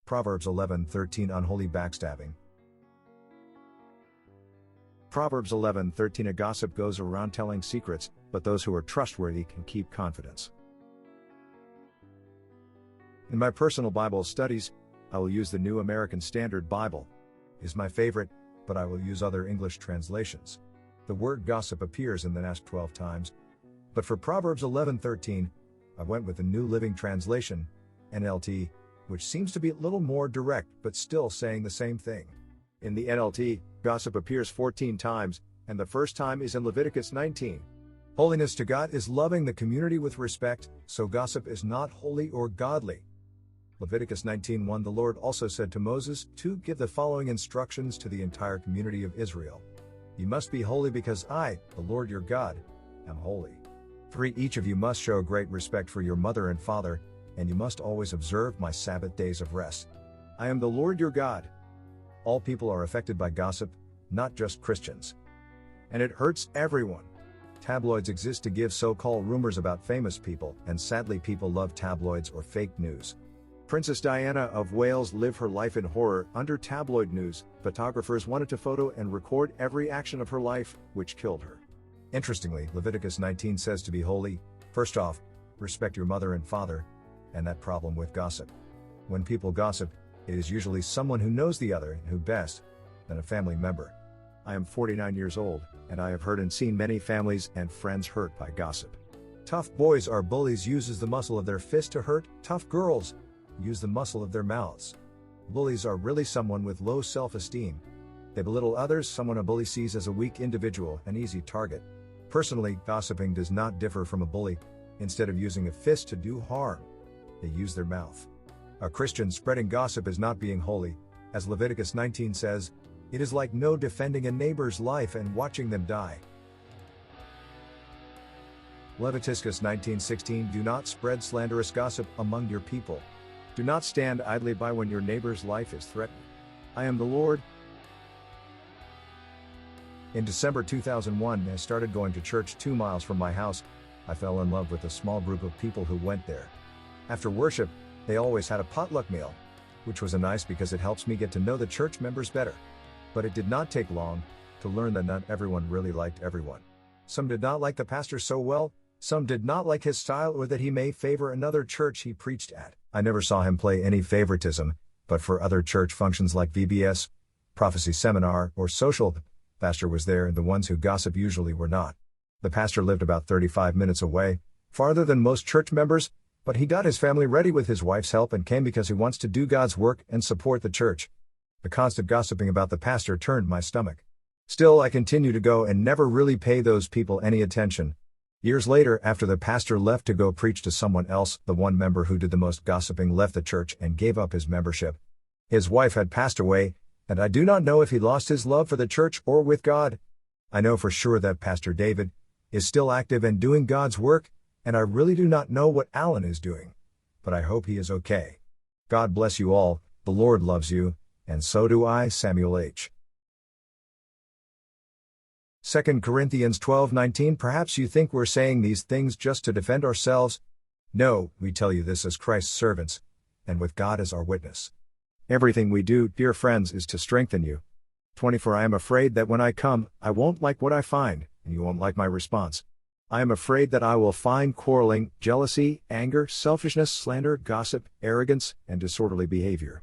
Proverbs 11:13 Unholy Backstabbing. Proverbs 11:13 A gossip goes around telling secrets, but those who are trustworthy can keep confidence. In my personal Bible studies, I will use the New American Standard Bible. It is my favorite, but I will use other English translations. The word gossip appears in the last 12 times, but for Proverbs 11:13, I went with the New Living Translation, NLT, which seems to be a little more direct but still saying the same thing. In the NLT, gossip appears 14 times, and the first time is in Leviticus 19. Holiness to God is loving the community with respect, so gossip is not holy or godly. Leviticus 19:1 The Lord also said to Moses to give the following instructions to the entire community of Israel. You must be holy because I, the Lord your God, am holy. 3 Each of you must show great respect for your mother and father, and you must always observe my Sabbath days of rest. I am the Lord your God. All people are affected by gossip, not just Christians. And it hurts everyone. Tabloids exist to give so-called rumors about famous people, and sadly people love tabloids or fake news. Princess Diana of Wales lived her life in horror under tabloid news. Photographers wanted to photo and record every action of her life, which killed her. Interestingly, Leviticus 19 says to be holy. First off, respect your mother and father, and that problem with gossip. When people gossip, it is usually someone who knows the other, who best, than a family member. I am 49 years old, and I have heard and seen many families and friends hurt by gossip. Tough boys are bullies uses the muscle of their fist to hurt, tough girls use the muscle of their mouths. Bullies are really someone with low self-esteem. They belittle others, someone a bully sees as a weak individual, an easy target. Personally, gossiping does not differ from a bully. Instead of using a fist to do harm, they use their mouth. A Christian spreading gossip is not being holy. As Leviticus 19 says, it is like no defending a neighbor's life and watching them die. Leviticus 19:16 Do not spread slanderous gossip among your people. Do not stand idly by when your neighbor's life is threatened. I am the Lord. In December 2001, I started going to church 2 miles from my house. I fell in love with a small group of people who went there. After worship, they always had a potluck meal, which was nice because it helps me get to know the church members better. But it did not take long to learn that not everyone really liked everyone. Some did not like the pastor so well, some did not like his style, or that he may favor another church he preached at. I never saw him play any favoritism, but for other church functions like VBS, prophecy seminar, or social, the pastor was there, and the ones who gossip usually were not. The pastor lived about 35 minutes away, farther than most church members, but he got his family ready with his wife's help and came because he wants to do God's work and support the church. The constant gossiping about the pastor turned my stomach. Still, I continue to go and never really pay those people any attention. Years later, after the pastor left to go preach to someone else, the one member who did the most gossiping left the church and gave up his membership. His wife had passed away, and I do not know if he lost his love for the church or with God. I know for sure that Pastor David is still active and doing God's work, and I really do not know what Alan is doing. But I hope he is okay. God bless you all, the Lord loves you, and so do I. Samuel H. 2 Corinthians 12:19 Perhaps you think we're saying these things just to defend ourselves. No, we tell you this as Christ's servants, and with God as our witness. Everything we do, dear friends, is to strengthen you. 24 I am afraid that when I come, I won't like what I find, and you won't like my response. I am afraid that I will find quarreling, jealousy, anger, selfishness, slander, gossip, arrogance, and disorderly behavior.